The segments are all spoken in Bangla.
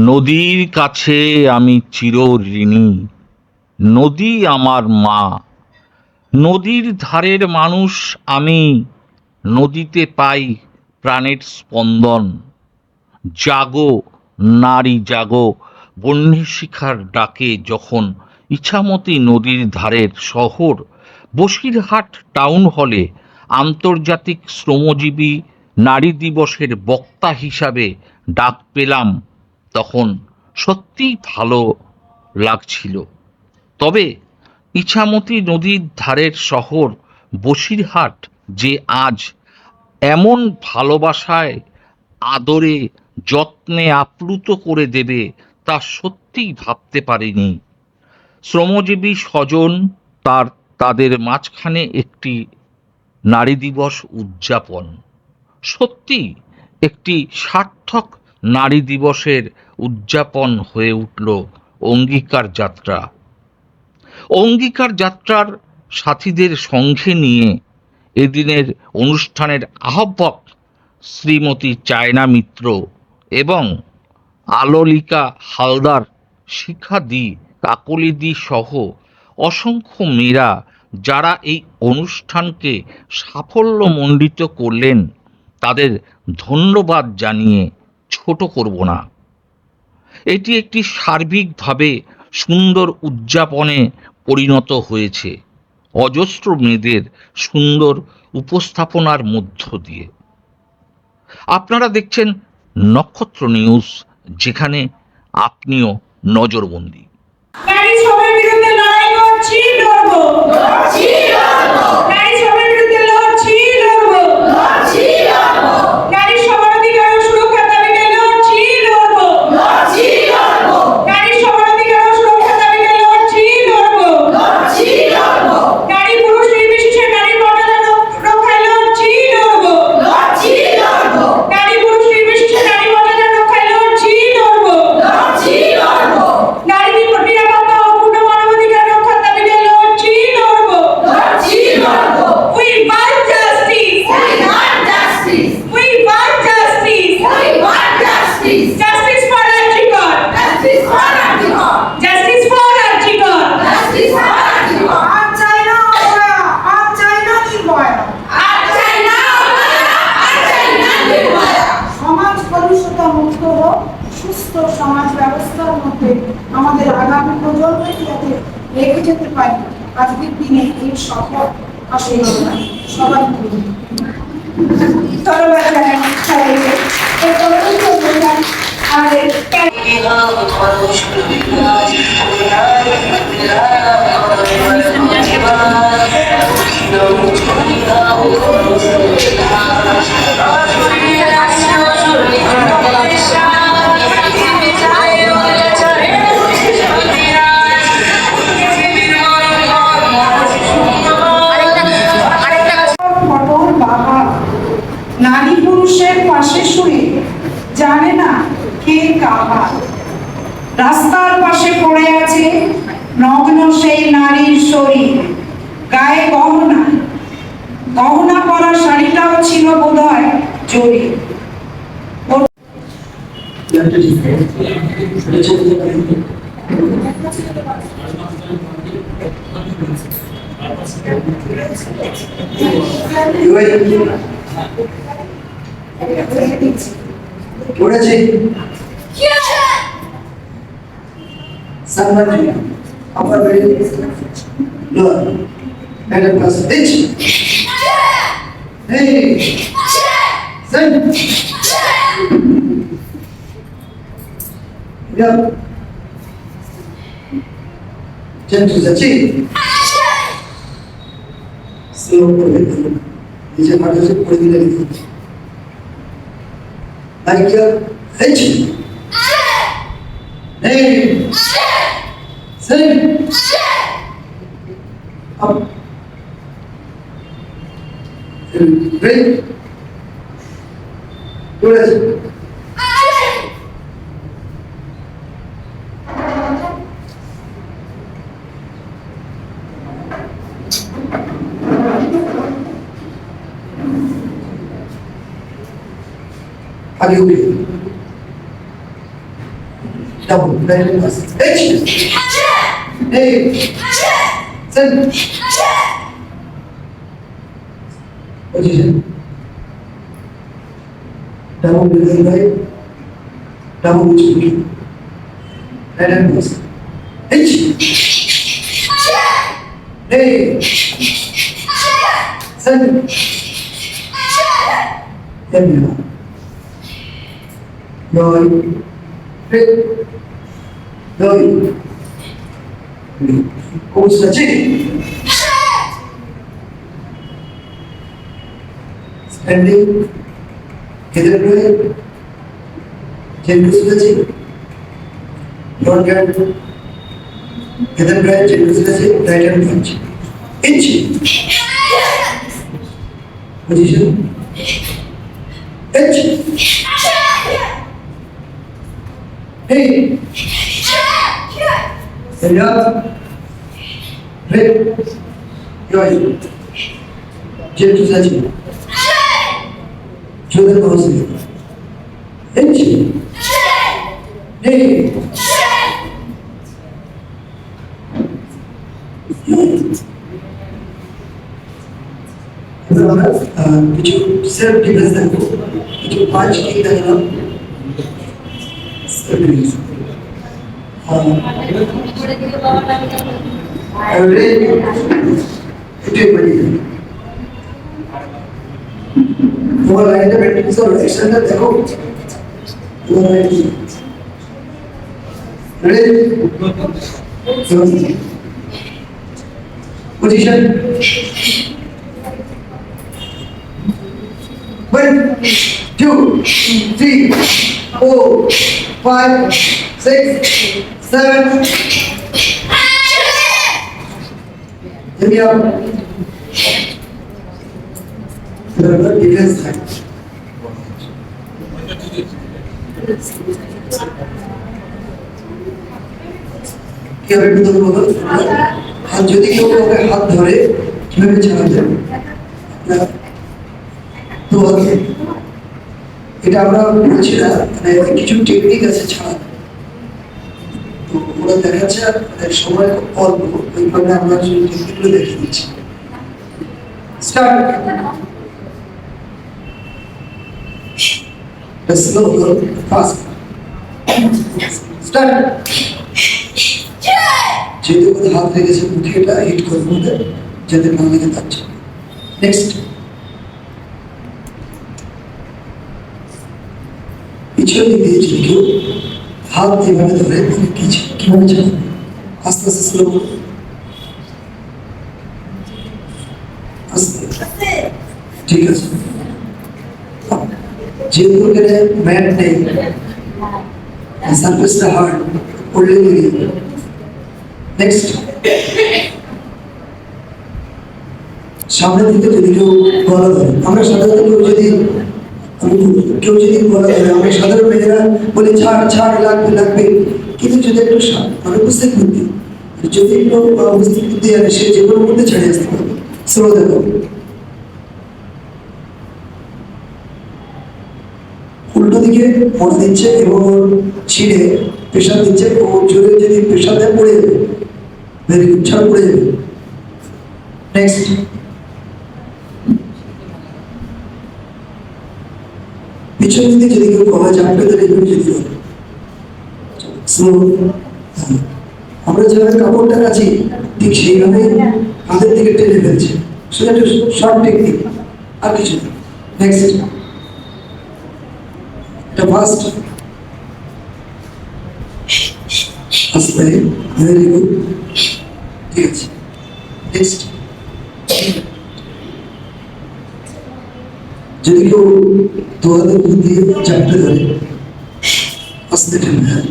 নদীর কাছে আমি চিরঋণী, নদী আমার মা। নদীর ধারের মানুষ আমি, নদীতে পাই প্রাণের স্পন্দন। জাগো নারী জাগো, বহ্নিশিখার ডাকে যখন ইছামতি নদীর ধারের শহর বসিরহাট টাউন হলে আন্তর্জাতিক শ্রমজীবী নারী দিবসের বক্তা হিসাবে ডাক পেলাম, তখন সত্যিই ভালো লাগছিল। তবে ইছামতি নদীর ধারের শহর বসিরহাট যে আজ এমন ভালোবাসায়, আদরে, যত্নে আপ্লুত করে দেবে তা সত্যিই ভাবতে পারিনি। শ্রমজীবী স্বজন তাদের মাঝখানে একটি নারী দিবস উদযাপন সত্যি একটি সার্থক নারী দিবসের উদযাপন হয়ে উঠল অঙ্গীকার যাত্রা। অঙ্গীকার যাত্রার সাথীদের সঙ্গে নিয়ে এদিনের অনুষ্ঠানের আহ্বায়ক শ্রীমতী চায়না মিত্র এবং আলোলিকা হালদার, শিখা দি, কাকলি দি সহ অসংখ্য মেয়েরা যারা এই অনুষ্ঠানকে সাফল্যমণ্ডিত করলেন, তাদের ধন্যবাদ জানিয়ে ছোট করব না। এটি একটি সার্বিকভাবে সুন্দর উদযাপনে পরিণত হয়েছে অজস্র মেয়েদের সুন্দর উপস্থাপনার মধ্য দিয়ে। আপনারা দেখছেন নক্ষত্র নিউজ, যেখানে আপনিও নজরবন্দি। সুস্থ সমাজ ব্যবস্থার মধ্যে আমাদের আগামী প্রজন্মকে যাতে রেখে যেতে পারি, আজকের দিনে এই সফল আসলে সবাই নারী পুরুষের পাশে শুয়ে জানে না কে কাহার। রাস্তার পাশে পড়ে আছে নগ্ন সেই নারীর শরীর, গায়ে গহনা, গহনা পরা শাড়িটাও ছিল বোধহয় জরি। পড়েছে সামনে আবার বেরিয়ে লোয়ার ম্যাডাম ক্লাস দিচ্ছি এই সেন ইয়া চেঞ্জ যাচ্ছে স্লো করে নিচে মাঠে পড়ে দিলে Like H. Hey. Sing. Up. Great. Good as it. आगे उठे double right pass H A set position double बिल्कुल राइट डबल उठे right hand pass H A set Emma. Noi. Noi. Como se diz? Standing. Kiधर रहे? जेंटू से जी. Don't get. किधर रहे? जेंटू से जी. Right hand punch. Inch. Position. H. Hey. Stand up. Red. Yoi. Jet to Sachi. Shoulder crossing. H. Hey. কিছু সেলফ ডিফেন্স দেখো কিছু পাঁচ কি দেখলাম সেলফ ডিফেন্স তোমার লাইনটা ব্যাটিং করো অ্যাকশনটা দেখো তোমার line ready position 1 2 3 4 5 6 7 Give me up. Defense time. কি হবে একটু বলো হাত যদি কেউ কাউকে হাত ধরে কিভাবে ছাড়াবে তো এটা আমরা বলছি না মানে কিছু টেকনিক আছে ছাড়া তো ওরা দেখাচ্ছে মানে সময় খুব অল্প ওইভাবে আমরা সেই টেকনিকগুলো দেখে দিচ্ছি স্টার্ট স্লো ফাস্ট স্টার্ট যেহেতু কোথাও হাত লেগেছে মুখে এটা হিট করবো ওদের যাতে না লেগে যাচ্ছে নেক্সট পিছনে দিয়ে যদি কেউ হাত এভাবে ধরে কিভাবে চালাবে আস্তে আস্তে স্লো আস্তে ঠিক আছে যেহেতু এখানে ম্যাট নেই সারফেসটা হার্ড পড়লে লেগে নেক্সট সামনে থেকে যদি কেউ গলা ধরে আমরা সাধারণত কেউ যদি গলা ধরে আমরা সাধারণ মেয়েরা বলি ছাড় ছাড় লাগবে লাগবে কিন্তু যদি একটু মানে বুঝতে বুদ্ধি যদি একটু বুঝতে বুদ্ধি আনে সে যে কোনো মধ্যে ছেড়ে আসতে পারবে স্লো দেখো উল্টো দিকে পড়ে দিচ্ছে এবং ওর ছিঁড়ে প্রেশার দিচ্ছে ও জোরে যদি প্রেশার দেয় পড়ে যাবে ভেরি গুড ছাড় পড়ে যাবে নেক্সট পিছন দিকে যদি কেউ গলা চাপতে ধরে এগুলো যদি হবে স্লো আমরা যেভাবে কাপড়টা কাছি ঠিক সেইভাবে হাতের দিকে টেনে ফেলছে সেটা একটু শর্ট টেকনিক আর কিছু নেক্সট এটা ফার্স্ট আস্তে ভেরি গুড ঠিক আছে নেক্সট যদি কেউ দু হাতের দিয়ে চাপতে ধরে আস্তে টেনে হয়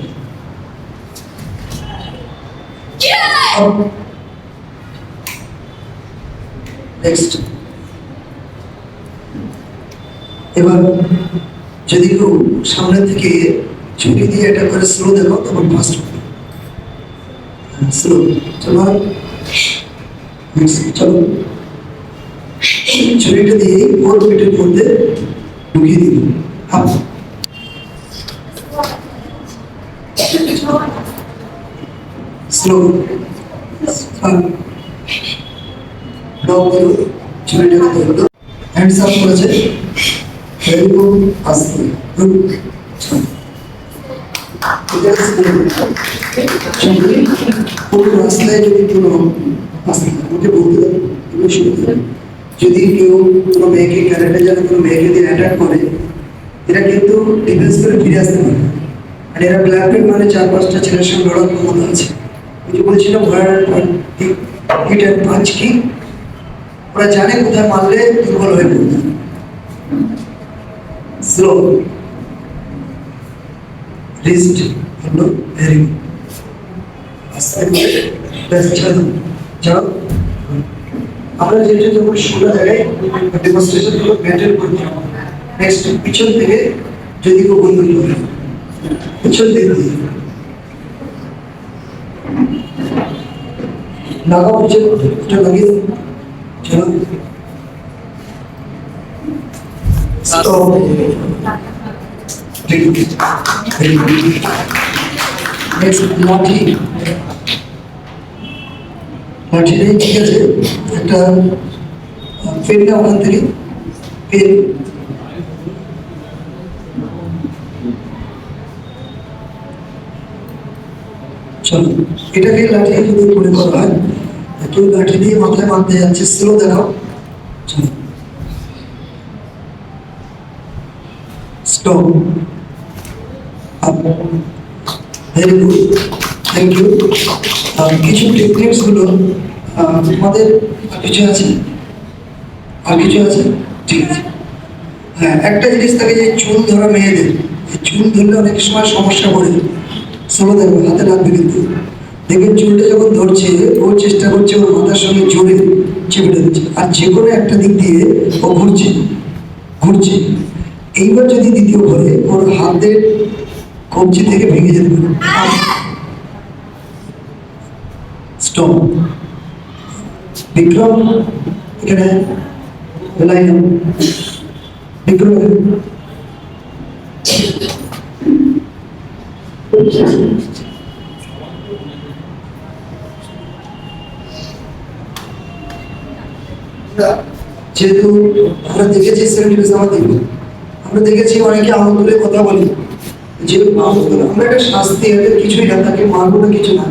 নেক্সট এবার যদি কেউ সামনে থেকে ছুরি দিয়ে এটা করে স্লো দেখো তখন ফাস্ট হবে স্লো চলো চলো ছুরিটা দিয়ে ওর পেটের মধ্যে ঢুকিয়ে দিল স্লো ছবিটাকে ধরলো, হ্যান্ডস আপ করেছে, ভেরি গুড, আসতে গুড। পুরো রাস্তায় যদি কোনো আসতে আমাকে বলতে দেন, তুমি শুনতে দেন। যদি কেউ কোনো মেয়েকে ক্যারেক্টার যেন কোনো মেয়েকে দিয়ে অ্যাটাক করে, এরা কিন্তু ডিফেন্স করে ফিরে আসতে পারে। আর এরা ব্ল্যাক মানে 4-5টা ছেলের সঙ্গে লড়ার ক্ষমতা আছে। ওই যে বলছিলাম হিট অ্যান্ড পাঞ্চ কি, ওরা জানে কোথায় মারলে দুর্বল হয়ে পড়বে। স্লো রিস্ট হলো ভেরি গুড, আস্তে ব্যাস ছাড়ো যাও। আমরা যেটা যখন শোনা জায়গায় ডেমনস্ট্রেশন গুলো মেনটেন করতে হবে। নেক্সট পিছন থেকে যদি কেউ বন্ধু করে পিছন থেকে লাগাও, পিছন এটা লাগিয়ে চলো। স্টপ, নেক্সট লাঠি, লাঠি নেই, ঠিক আছে, একটা পেন না ওখান থেকে পেন, চলো এটাকে লাঠি যদি মনে করা হয়, কেউ লাঠি দিয়ে মাথায় মারতে যাচ্ছে, স্লো দেখাও, চলো stop, very good, thank you. কিছু টেকনিক্স গুলো আমাদের কিছু আছে, আর কিছু আছে, ঠিক আছে। হ্যাঁ, একটা জিনিস থাকে যে চুল ধরা মেয়েদের, চুল ধরলে অনেক সময় সমস্যা পড়ে। স্লো দেখবে, হাতে লাগবে কিন্তু দেখবেন চুলটা যখন ধরছে ও চেষ্টা করছে ওর মাথার সঙ্গে জোরে চেপে ধরছে, আর যে কোনো একটা দিক দিয়ে ও ঘুরছে ঘুরছে। এইবার যদি দ্বিতীয় ঘরে ওর হাতের কবজি থেকে ভেঙে যেতে পারে। স্টপ, বিক্রম এখানে লাইন আপ, বিক্রম যেহেতু আমরা দেখেছি আমরা দেখেছি অনেকে আঙুল তুলে কথা বলি, যে আমরা একটা শাস্তি এদের কিছুই না, তাকে মারবো না কিছু না,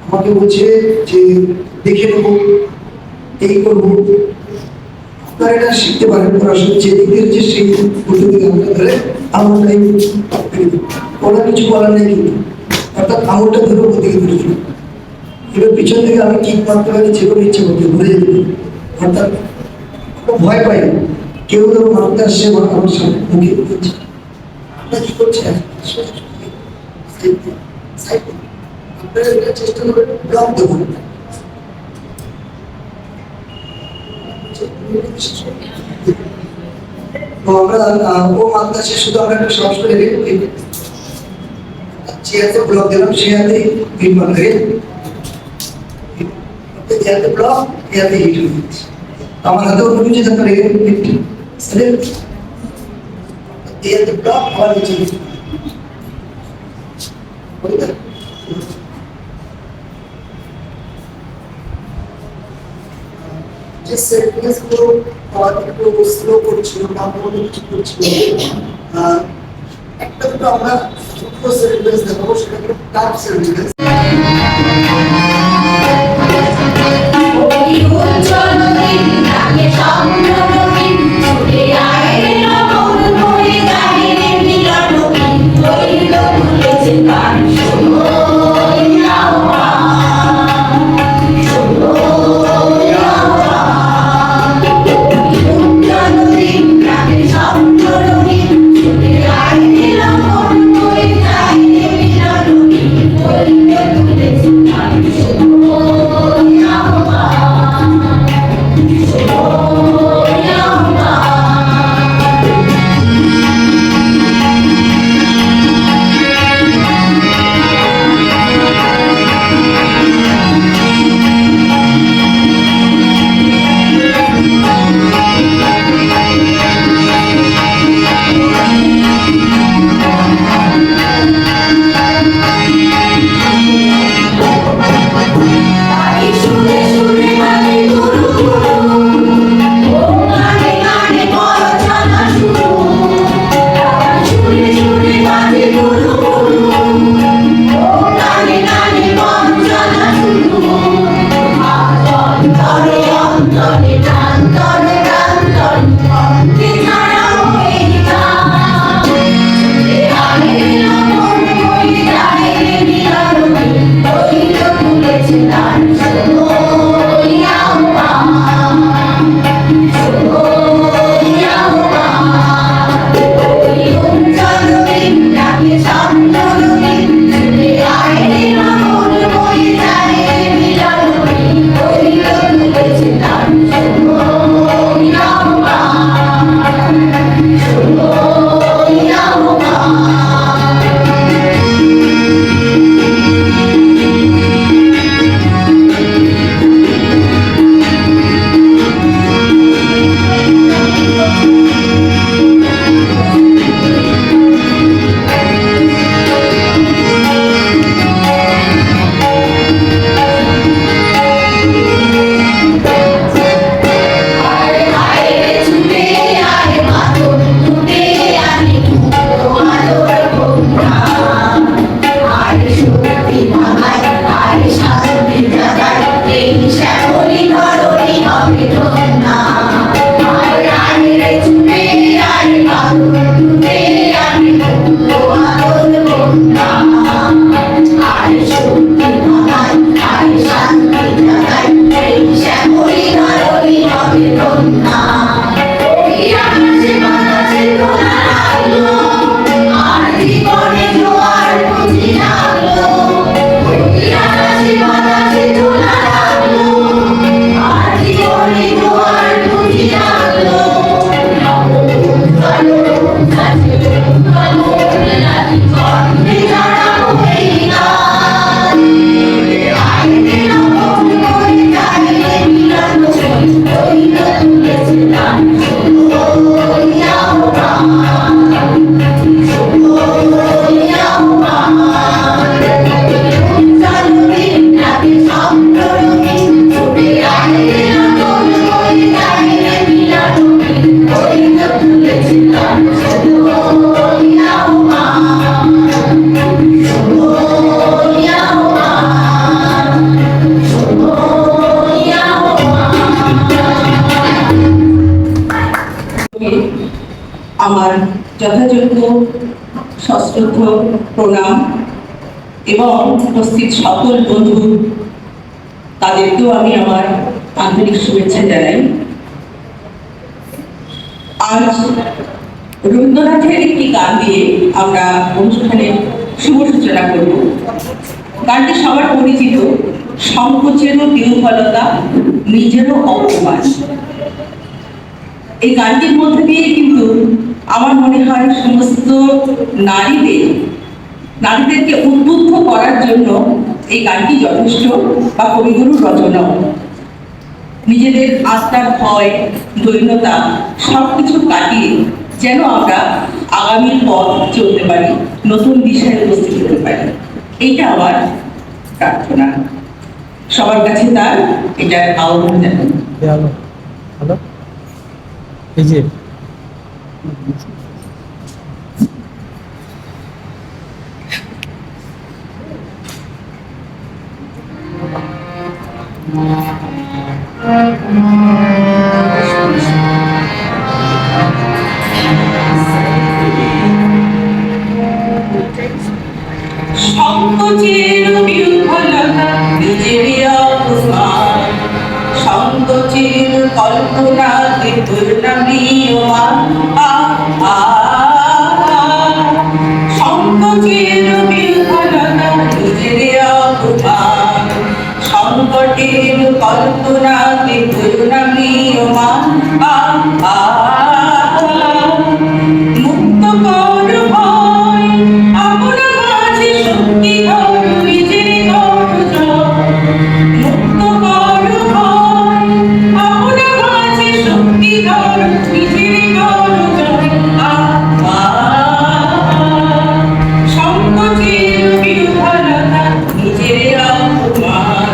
আমাকে বলছে যে দেখে নেবো, এই করবো। আপনারা এটা শিখতে পারেন, পড়াশোনা যে দিকে হচ্ছে সেই উল্টো দিকে আমরা ধরে আঙুলটাই, ওরা কিছু বলার নেই কিন্তু, অর্থাৎ আঙুলটা ধরে ওদিকে ধরে দিল। এবার পিছন থেকে আমি কিক মারতে পারি, যে কোনো ইচ্ছে করতে ঘুরে যেতে পারি, অর্থাৎ ভয় পাই না। কেউ ধরো মারতে আসছে বা আমার সামনে মুখে করছে, আপনারা কি করছেন, আপনারা এটা চেষ্টা করবেন ব্লক দেবো। তো আমরা ও মারতে আসছে, শুধু আমরা একটা সাহস করে চেয়ারতে ব্লক দিলাম, সে হাতে হিট মারতে হাতে ব্লক, এ হাতে হিট হয়ে যাচ্ছে। আমার হাতে অন্য কিছু থাকতে রেখে হিট ব্লক আবার নিচে যে সেন্টেন্স গুলো একটু স্লো করছিল বা কোনো কিছু করছিল, একটা দুটো আমরা ছোট সেন্টেন্স দেখাবো, সেটা একটু টাফ সেন্টেন্স। আমার যথাযোগ্য সশ্রদ্ধ প্রণাম এবং উপস্থিত সকল বন্ধু তাদেরকেও আমি আমার আন্তরিক শুভেচ্ছা জানাই। আজ রবীন্দ্রনাথের একটি গান দিয়ে আমরা অনুষ্ঠানের শুভ সূচনা করব। গানটি সবার পরিচিত, সংকোচেরও বিহ্বলতা নিজেরও অপমান। এই গানটির মধ্যে দিয়ে কিন্তু আমার মনে হয় সমস্ত নারীদেরকে উদ্বুদ্ধ করার জন্য এই গানটি যথেষ্ট, বা কবিগুরুর রচনাও। নিজেদের আত্মার ভয়, দৈন্যতা সবকিছু কাটিয়ে যেন আমরা আগামীর পথ চলতে পারি, নতুন দিশায় উপস্থিত হতে পারি, এইটা আমার প্রার্থনা। সবার কাছে তার এটার আহ্বান জানাই। হ্যালো, এই যে সংকোচের বিহ্বলতা নিজেরই অপমান, সংকোচের কল্পনাতে দুর্নামীয়মান। সংকোচের বিহ্বলতা নিজেরই অপমান, সংকটের কল্পনাতে দুর্নামীয়মান। মুক্ত কর ভয়, আমরা মাঝে শক্তি ধর, নিজের ঘর জয়। মুক্ত কর ভয়, আমরা মাঝে শক্তি ধর, নিজের ঘর জয়। সংকোচের বিহ্বলতা নিজের অপমান,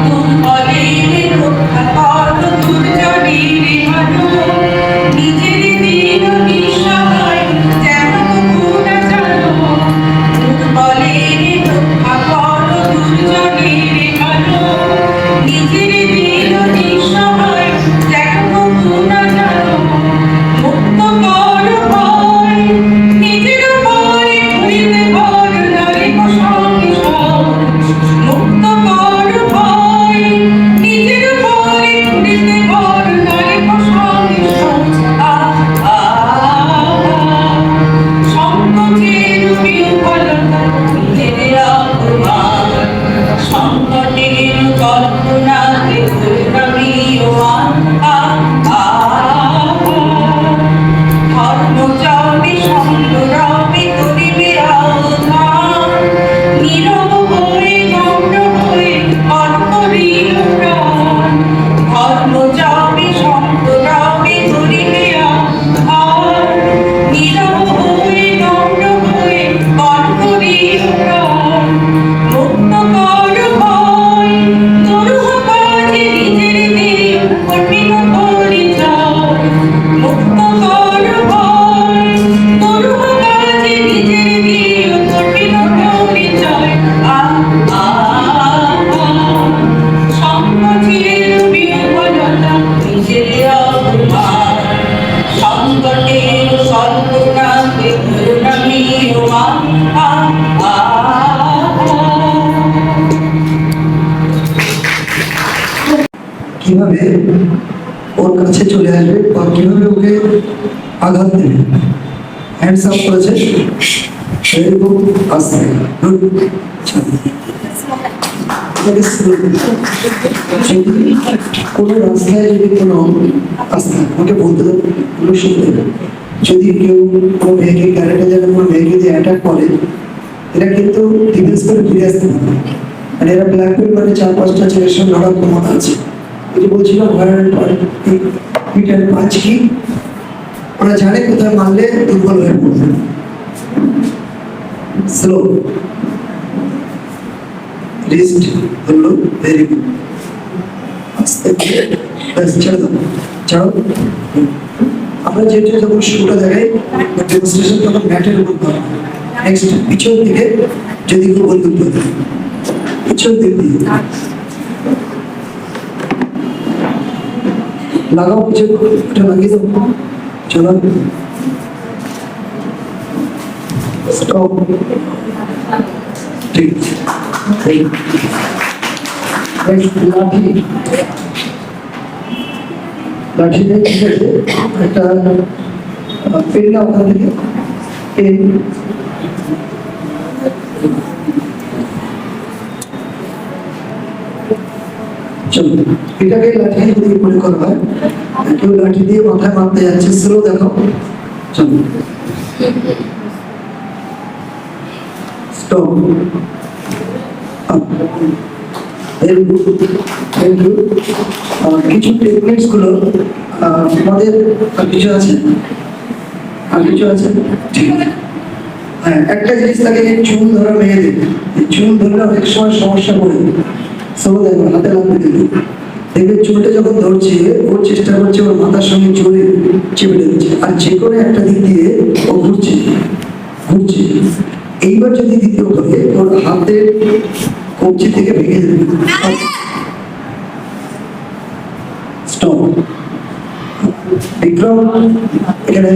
দুর্বলের রক্ষা কর, দুর্জনের ভালো। নিজের দিন নিঃসহায় যেমন গুণা জানো, দুর্বলের রক্ষা কর, দুর্জনের ভালো। নিজের দিন নিঃসহায় যেমন গুণা জানো। মুক্ত কর ভয়, নিজের উপরে ধরিতে ভর, নারীক সংসার। মুক্ত কর ভয়, নিজের উপরে ধরিতে ভর, নারীক সংসার। সংকোচের বিহ্বলতা নিজের অপমান, সংকটের কল্পনাতে দুর্নামীয়মান। ধর্মচর্মে সংগ্রামে করিবে আহ্বান, নীরব হয়ে গৌর হয়ে অর্পণীয় প্রাণ। ধর্মচর্মে সংগ্রামে করিবে আহ্বান, নীরব হয়ে গৌর হয়ে অর্পণীয় প্রাণ। মুক্ত কর ভয়, দুরূহ কাজে নিজের দেহ কঠিন পরিচয়। মুক্ত কর ভয়, দুরূহ কাজে নিজের দেহ কঠিন পরিচয়। সংকোচের বিহ্বলতা নিজের অপমান, সংকটের কল্পনাতে দুর্নামীয়মান। কিভাবে ওর কাছে চলে আসবে বা কিভাবে ওকে আঘাত দেবে। হ্যান্ডস আপ করেছে, এরকম আসছে। কোনো রাস্তায় যদি কোনো আসতে ওকে বলতে দেবে, ওকে শুনতে দেবে। যদি কেউ কোনো মেয়েকে ক্যারেক্টার জায়গায় কোনো মেয়েকে দিয়ে অ্যাটাক করে, এরা কিন্তু ডিফেন্স করে ফিরে আসতে পারে। মানে এরা ব্ল্যাকমেল মানে 4-5টা ছেলের সঙ্গে লড়ার ক্ষমতা আছে। যেটা বলছিলাম পিটার পাঁচ কি, ওরা জানে কোথায় মারলে দুর্বল হয়ে পড়বে। স্লো রিস্ট হলো, ভেরি গুড। আস্তে ব্যাস ছেড়ে দাও, ছাড়ো। আমরা যেটা যখন শুরুটা দেখাই ডেমনস্ট্রেশন, তখন ম্যাটের উপর করা। নেক্সট পিছন দিকে যদি কেউ বন্দুক দেয়, পিছন দিক দিয়ে লাগাও কিছু, এটা লাগিয়ে দাও, চলো স্টপ। ঠিক লাঠি, লাঠিতে ঠিক আছে, একটা পেন না ওখান থেকে, পেন চলো, এটাকে লাঠি দিয়ে মনে করা হয়, কেউ লাঠি দিয়ে মাথায় মারতে যাচ্ছে, স্লো দেখো, চলো স্টপ। কিছু টেকনিক্স গুলো আমাদের আর কিছু আছে, আর কিছু আছে, ঠিক আছে। হ্যাঁ, একটা জিনিস থাকে চুল ধরা মেয়েদের, চুল ধরলে অনেক সময় সমস্যা পড়ে, সব দেখো হাতে লাগবে দেখবে চুলটা যখন ধরছে ওর চেষ্টা করছে ওর মাথার সঙ্গে জোরে চেপে দিচ্ছে, আর যে কোনো একটা দিক দিয়ে ও ঘুরছে ঘুরছে। এইবার যদি দ্বিতীয় করে ওর হাতের কবজি থেকে ভেঙে দেবে, স্টপ। বিক্রম এখানে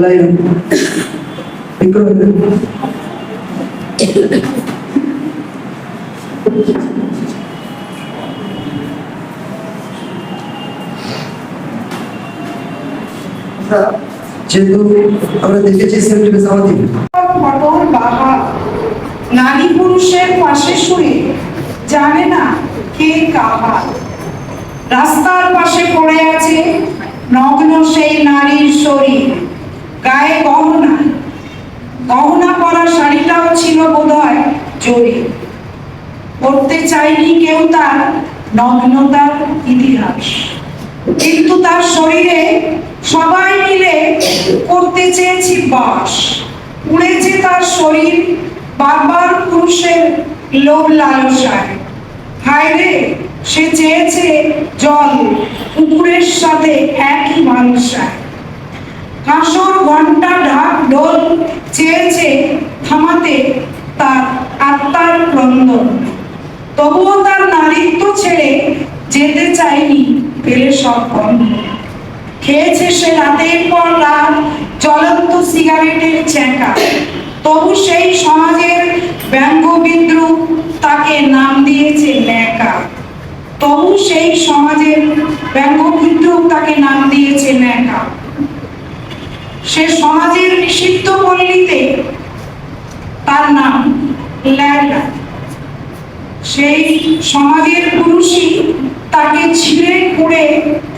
লাইন, বিক্রম যেহেতু আমরা দেখেছি সেলফ ডিফেন্স আমাদের ঘটন বাহা নারী পুরুষের পাশে শুয়ে জানে না কে কাহার। রাস্তার পাশে পড়ে আছে নগ্ন সেই নারীর শরীর, গায়ে গহনা, গহনা পরা শাড়িটাও ছিল বোধহয় জরি। পড়তে চাইনি কেউ তার নগ্নতার ইতিহাস, কিন্তু তার শরীরে সবাই মিলে করতে চেয়েছি বাস। উড়েছে তার শরীর বারবার পুরুষের লোভ লালসায়। হায় রে, সে চেয়েছে জল পুকুরের সাথে একই মানুষায়। কাঁসর ঘন্টা ঢাক ঢোল চেয়েছে থামাতে তার আত্মার ক্রন্দন। তবুও তার নারীত্ব ছেড়ে যেতে চায়নি পেলে সব বন্ধ। খেয়েছে সে রাতের পর রাত জ্বলন্ত সিগারেটের চেঁকা, তবু সেই সমাজের ব্যঙ্গ বিদ্রুপ তাকে নাম দিয়েছে ন্যাকা। তবু সেই সমাজের ব্যঙ্গ বিদ্রুপ তাকে নাম দিয়েছে ন্যাকা। সে সমাজের নিষিদ্ধ পল্লীতে তার নাম ল্যালা। সেই সমাজের পুরুষই তাকে ছিঁড়ে কুড়ে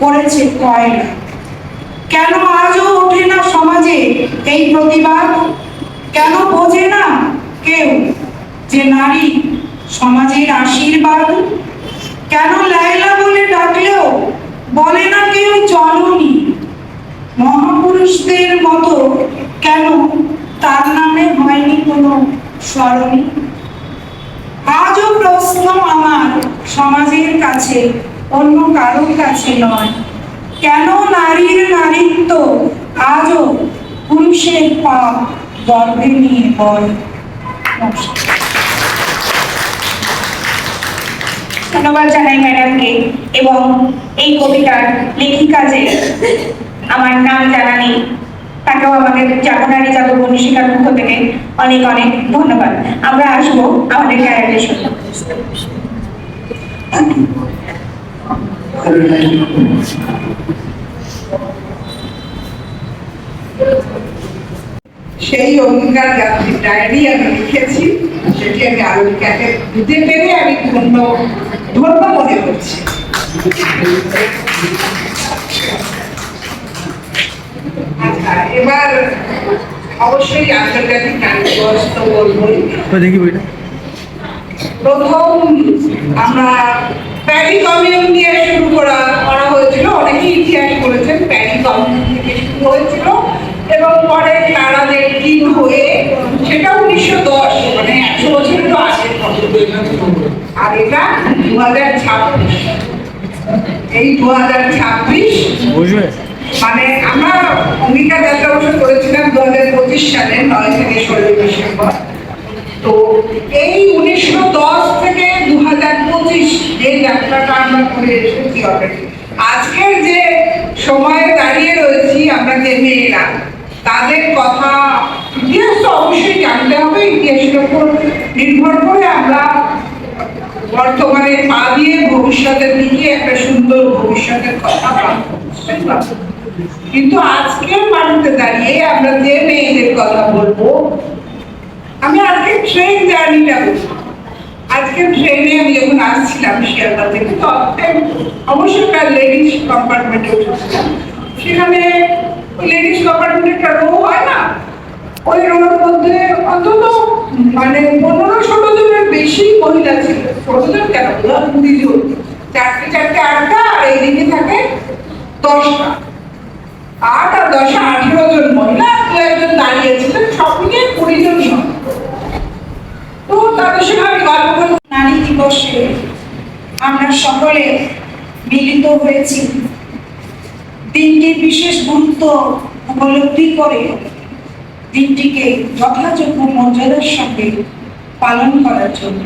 করেছে কয়লা। কেন আজও ওঠে না সমাজে এই প্রতিবাদ? কেন বোঝে না কেউ যে নারী সমাজের আশীর্বাদ? কেন লায়লা বলে ডাকলেও বলে না কেউ জননী? মহাপুরুষদের মতো কেন তার নামে হয়নি কোনো স্মরণী? আজও প্রশ্ন আমার সমাজের কাছে, অন্য কারোর কাছে নয়, কেন নারীর নারীত্ব আজও পুরুষের পাপ গর্বে নিয়ে বয়? ধন্যবাদ জানাই ম্যাডামকে, এবং এই কবিতার লেখিকা যে আমার নাম জানা নেই, তাকেও আমাদের জাগনারী জাগরণী শিকার পক্ষ থেকে অনেক অনেক ধন্যবাদ। আমরা আসবো আমাদের ক্যারাটের সাথে। সেই অঙ্গীকার ডায়েরি আমি লিখেছি, সেটি আমি আলোকিকাকে দিতে পেরে আমি ধন্য মনে করছি। আচ্ছা, এবার অবশ্যই আন্তর্জাতিক নারী দিবস তো বলবই। দেখি বইটা। প্রথম আমরা প্যারি কমিউন দিয়ে শুরু করা হয়েছিল, অনেকেই ইতিহাস করেছেন, প্যারি কমিউন থেকে শুরু হয়েছিল এবং পরে তারাদের দিন হয়ে সেটা 1910, মানে 100 বছরেরও আগের কথা। আর এটা 2026, এই 2026 মানে আমরা অঙ্গীকার যাত্রা বছর করেছিলাম 2025 সালে 9 থেকে 16 ডিসেম্বর। তো এই 1910 থেকে 2025 যে যাত্রাটা আমরা করে এসেছি অলরেডি, আজকের যে সময়ে দাঁড়িয়ে রয়েছি আমরা যে মেয়েরা, তাদের কথা ইতিহাস তো অবশ্যই জানতে হবে। ইতিহাসের উপর নির্ভর করে আমরা বর্তমানে পা দিয়ে ভবিষ্যতের দিকে একটা সুন্দর ভবিষ্যতের কথা ভাববো। কিন্তু আজকের মাটিতে দাঁড়িয়ে আমরা যে মেয়েদের কথা বলবো, আমি আজকে ট্রেন জার্নিটা বলবো। আজকে ট্রেনে আমি যখন আসছিলাম শিয়ালদা থেকে, তো অবশ্যই একটা লেডিস কম্পার্টমেন্টে উঠেছিলাম। সেখানে ওই লেডিস কম্পার্টমেন্টে একটা রো হয় না, ওই রোর মধ্যে অন্তত মানে 15-16 জনের বেশি মহিলা ছিল। 16 জন কেন, 20 জন, চারটে চারটে 8টা, আর এইদিকে থাকে 10টা, 8 আর 10 18 জন মহিলা, দু একজন দাঁড়িয়েছিলেন, সব মিলিয়ে 20 জন সব। তো তাদের সঙ্গে আমি গল্প করলাম। নারী দিবসে আমরা সকলে মিলিত হয়েছি দিনটির বিশেষ গুরুত্ব উপলব্ধি করে দিনটিকে যথাযোগ্য মর্যাদার সঙ্গে পালন করার জন্য।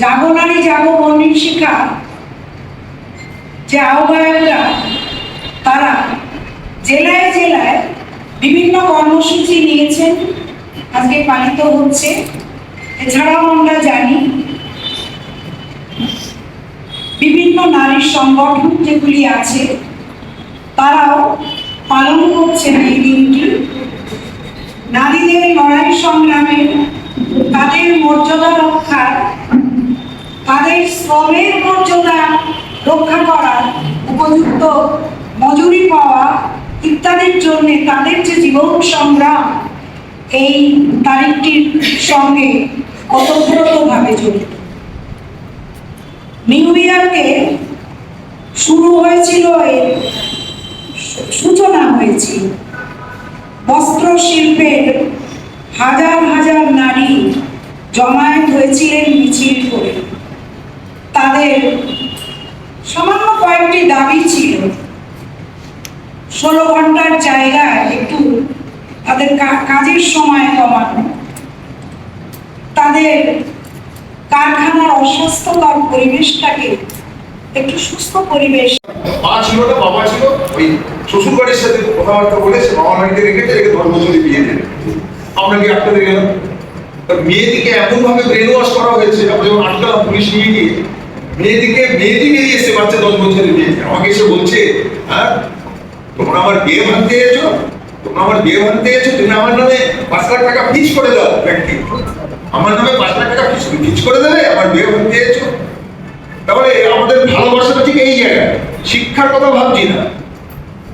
জাগো নারী জাগো বর্ণিল শিখা যে আহ্বায়করা, তারা জেলায় জেলায় বিভিন্ন কর্মসূচি নিয়েছেন, আজকে পালিত হচ্ছে। এছাড়াও আমরা জানি বিভিন্ন নারী সংগঠন যেগুলি আছে, তারাও পালন করছেন এই দিনটি। নারীদের লড়াই সংগ্রামে, তাদের মর্যাদা রক্ষার, তাদের শ্রমের মর্যাদা রক্ষা করা, উপযুক্ত মজুরি পাওয়া ইত্যাদির জন্য তাদের যে জীবন সংগ্রাম, এই তারিখটির সঙ্গে ওতপ্রোতভাবে জড়িত। নিউ ইয়র্কে শুরু হয়েছিল, সূচনা হয়েছিল বস্ত্র শিল্পের। হাজার হাজার নারী জমায়েত হয়েছিলেন মিছিল করে। তাদের সামান্য কয়েকটি দাবি ছিল। 16 ঘন্টার জায়গায় একটু তাদের কাজের সময় কমানো, তাদের কারখানার অস্বাস্থ্যকর পরিবেশটাকে একটু সুস্থ পরিবেশ। মা ছিল না, বাবা ছিল, ওই শ্বশুর বাড়ির সাথে কথাবার্তা বলে সে মামা বাড়িতে রেখেছে, রেখে 10 বছরে বিয়ে দেবে। আমরা কি আটকাতে গেলাম? মেয়েদিকে এমন ভাবে ব্রেন ওয়াশ করা হয়েছে, আমরা যখন আটকালাম পুলিশ নিয়ে গিয়ে, মেয়েদি বেরিয়ে এসে বাচ্চা 10 বছরের বিয়ে আমাকে এসে বলছে, হ্যাঁ তোমরা আমার বিয়ে ভাঙতে এসেছো, তোমরা আমার বিয়ে ভাঙতে এসেছো, তুমি আমার নামে 5 লাখ টাকা ফিক্স করে দাও। ব্যক্তি আমার নামে 5 লাখ টাকা ফিক্স করে দেবে, আমার বিয়ে ভাঙতে এসেছো। তাহলে আমাদের ভালোবাসাটা ঠিক এই জায়গায়। শিক্ষার কথা ভাবছি না,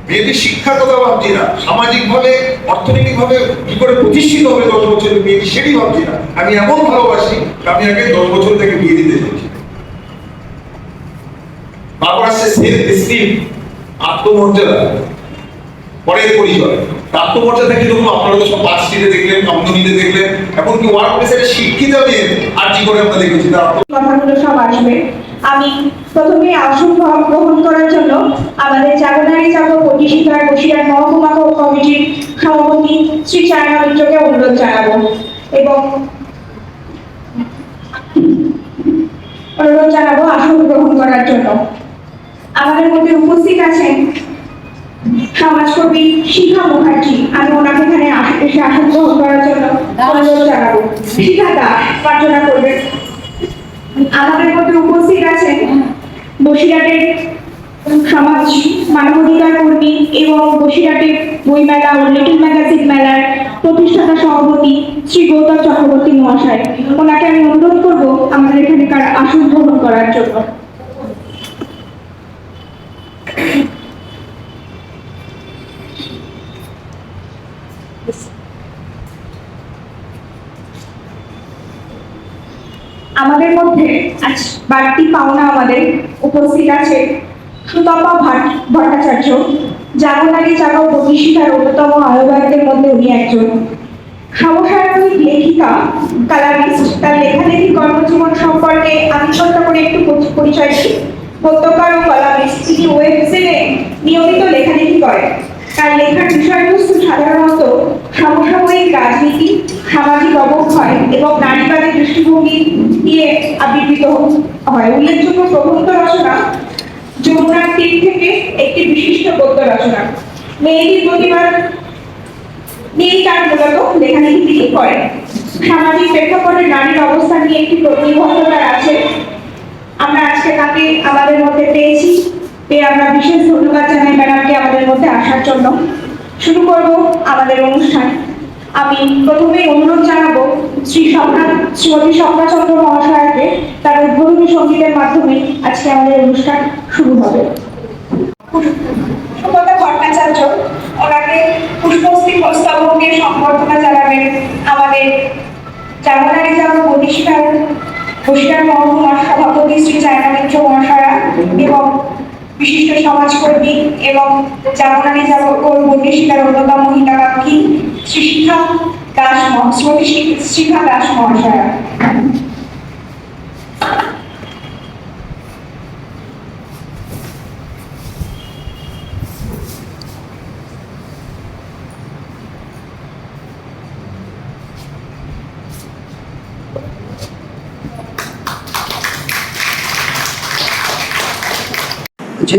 মেয়েদের শিক্ষার কথা ভাবছি না, সামাজিক ভাবে অর্থনৈতিক ভাবে কি করে প্রতিষ্ঠিত হবে 10 বছরের মেয়েটি, সেটি ভাবছি না। আমি এমন ভালোবাসি, আমি আগে 10 বছর থেকে বিয়ে দিতে চাইছি। তারপর আসছে সেলফ এস্টিম, আত্মমর্যাদা, পরের পরিচয়। আত্মমর্যাদা কিন্তু আপনারা তো সব পার্সিতে দেখলেন, কোম্পানিতে দেখলেন, এমনকি ওয়ার্ক প্লেসে শিক্ষিত মেয়ে আর কি করে আমরা দেখেছি। কথাগুলো সব আসবে। আমি প্রথমে আসন গ্রহণ করার জন্য আমাদের জাগো নারী জাগো পটিশিকার বসিরহাট মহকুমা কমিটির সভাপতি শ্রী চায়না মিত্রকে অনুরোধ জানাবো এবং আসন গ্রহণ করার জন্য। আমাদের মধ্যে উপস্থিত আছেন সমাজকর্মী শিখা মুখার্জি। আমি ওনাকে এখানে এসে আসন গ্রহণ করার জন্য অনুরোধ জানাবো। শিখা দাস প্রার্থনা করবেন। আমাদের মধ্যে উপস্থিত আছেন বসিরহাটের সমাজ মানবাধিকার কর্মী এবং বসিরহাটের বই মেলা ও লিটল ম্যাগাজিন মেলার প্রতিষ্ঠাতা সভাপতি শ্রী গৌতম চক্রবর্তী মহাশয়। ওনাকে আমি অনুরোধ করবো আমাদের এখানকার আসন গ্রহণ করার জন্য। আমাদের মধ্যে আজ বাড়তি পাওনা আমাদের উপস্থিত আছে সুতপা ভট্টাচার্য, জাগো নারী জাগো পটিশিকার অন্যতম আহ্বায়কদের মধ্যে উনি একজন। সমসাময়িক লেখিকা, কালারিস্ট। তার লেখালেখি কর্মজীবন সম্পর্কে আমি ছোট্ট করে একটু পরিচয় দিই। গদ্যকার ও কলামিস্ট, তিনি ওয়েবসাইটে নিয়মিত লেখালেখি করেন। তার লেখার বিষয়বস্তু সাধারণত সমসাময়িক রাজনীতি, সামাজিক অবক্ষয় এবং নারীবাদের দৃষ্টিভঙ্গি নিয়ে আবির্ভূত হয়। উল্লেখযোগ্য প্রবন্ধ রচনা যমুনার তীর থেকে একটি বিশিষ্ট গদ্য রচনা। মেয়েটির প্রতিবাদ নিয়ে তার মূলত লেখালেখি তিনি করেন। সামাজিক প্রেক্ষাপটে নারীর অবস্থান নিয়ে একটি নিবন্ধতা আছে। আমরা আজকে তাকে আমাদের মধ্যে পেয়েছি, পেয়ে আমরা বিশেষ ধন্যবাদ জানাই ম্যাডামকে আমাদের মধ্যে আসার জন্য। শুরু করব আমাদের অনুষ্ঠান। আমি প্রথমেই অনুরোধ জানাবো শ্রীমতী স্বপ্নাচন্দ্র মহাশয়কে তার উদ্বোধনী সঙ্গীতের মাধ্যমে আজকে আমাদের অনুষ্ঠান শুরু হবে। সুব্রতা ভট্টাচার্য ওনাকে পুষ্পস্তবক দিয়ে সম্বর্ধনা জানাবেন আমাদের জাগরণী জাগো বহিষ্কার মহকুমার সভাপতি শ্রী চায়না মিত্র মহাশয়া এবং বিশিষ্ট সমাজকর্মী এবং জাগরণী জাগো বহিষ্কার অন্যতম হিতাকাঙ্ক্ষী শ্রী শ্রীমতী শিখা দাস মহাশয়া। যে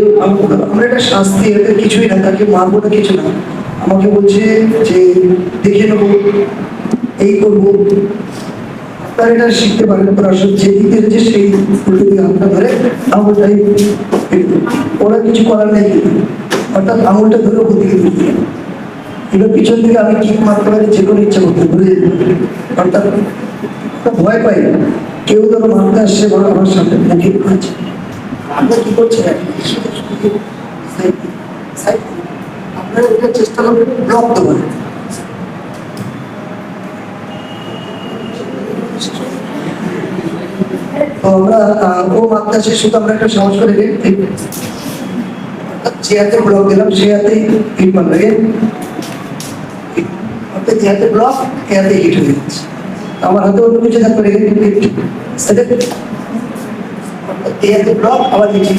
আমরা একটা শাস্তি, এদের কিছুই না, তাকে মারবো না, কিছু না, আমাকে বলছে যে দেখে নেবো, এই করবো। আপনারা এটা শিখতে পারেন, যে দিকে যে সেই উল্টো দিকে হাতটা ধরে আঙুলটাই ওরা কিছু করার নেই, অর্থাৎ আঙুলটা ধরে ওর দিকে দিতে এবার পিছন থেকে আমি কিক মারতে পারি, যে কোনো ইচ্ছা করতে ভুলে যেতে পারি, অর্থাৎ ভয় পাই না। কেউ ধরো মারতে আসছে বড় আমার সামনে মুখে আছে, আমরা কি করছি আপনারা এটা চেষ্টা করবেন ব্লক দেবেন। তো আমরা ও মাত্রা শেষ শুধু আমরা একটা সাহস করে যে হাতে ব্লক দিলাম সে হাতেই হিট মারবে, অর্থাৎ যে হাতে ব্লক এ হাতে হিট হয়ে যাচ্ছে। আমার হাতে অন্য কিছু থাকবে এ হাতে ব্লক আবার নিচে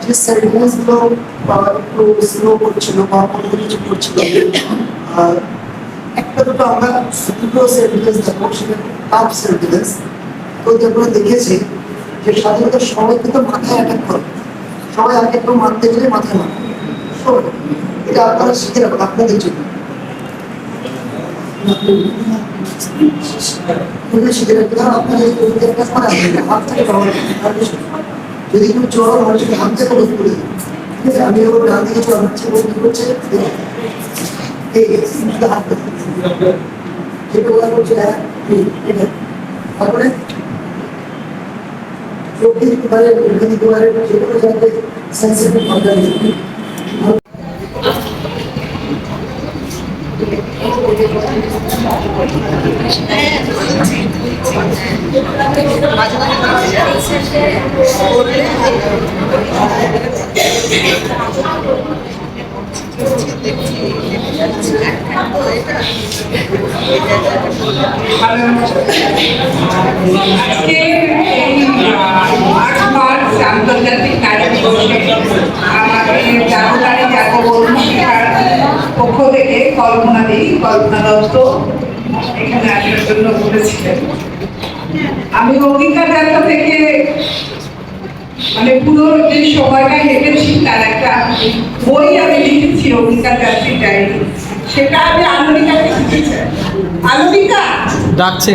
যে সেন্টেন্স গুলো একটু স্লো করছিল বা অন্য কিছু করছিল, আর একটা দুটো আমরা দুটো সেন্টেন্স দেখো, সেটা টাফ সেন্টেন্স। তো যেগুলো দেখেছি যে সাধারণত সবাই কিন্তু মাথায় অ্যাটাক করে, সবাই আগে একটু মারতে গেলে মাথায় মারে, এটা আপনারা শিখে রাখুন আপনাদের জন্য। শিখে রাখবেন আপনারা হাত থেকে যদি কেউ চড়ো মানুষকে হাত থেকে রোধ করে দেবে, ঠিক আছে? আমি ওর ডান দিকে চড়াচ্ছি, ও কি করছে হাত যেটা ওরা করছে, তারপরে চোখে দিতে পারে, মুখে দিতে পারে, যে কোনো জায়গায় সেন্সিটিভ ভাবটা দিতে আজকে এই 8 মার্চ আন্তর্জাতিক নারী দিবসে আমাদের জাগরণী জাগো বহিষ্কার পক্ষ থেকে কল্পনা দত্ত এখানে আসার জন্য বলেছিলেন। আমি অঙ্গীকার যাত্রা থেকে মানে পুরো যে সময়টা হেঁটেছি তার একটা বই আমি লিখেছি, অঙ্গীকার যাত্রী ডায়েরি। সেটা আমি আলোনিকাকে শিখেছি। আলোনিকা ডাকছে।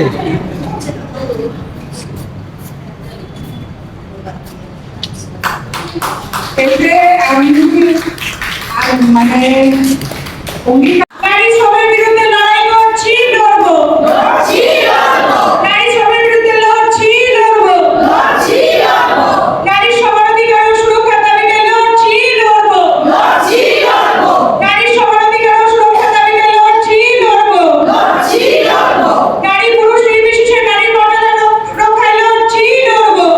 এতে আমি মানে অঙ্গীকার নারী শ্রমের বিরুদ্ধে লড়াই করছি, লড়বো। নারী শ্রমের বিরুদ্ধে লড়ছি, লড়বো। নারী সমানাধিকার ও সুরক্ষার দাবিতে লড়ছি, লড়বো। নারী সমানাধিকার ও সুরক্ষার দাবিতে লড়ছি, লড়বো। নারী পুরুষ নির্বিশেষে নারীর মর্যাদা রক্ষায় লড়ছি, লড়বো।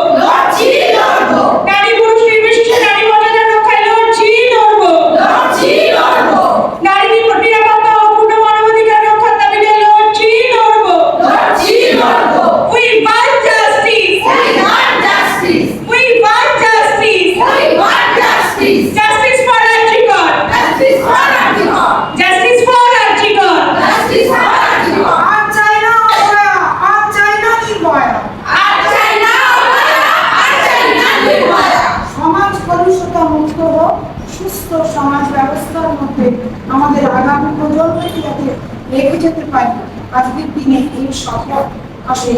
নারী পুরুষ নির্বিশেষে নারী মর্যাদা রক্ষায় লড়ছি, লড়বো। নারী নিরাপত্তা সমাজ ব্যবস্থার মধ্যে আমাদের আগামী প্রজন্মকে যাতে রেখে যেতে পারি, আজকের দিনে এই সফল আসলে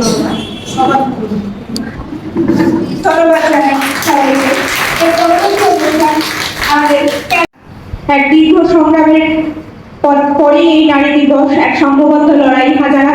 সবাই ধন্যবাদ জানাই সবাইকে। এর পরবর্তী অনুষ্ঠান আমাদের এক দীর্ঘ সংগ্রামের পরেই এই নারী দিবস, এক সংঘবদ্ধ লড়াই, হাজার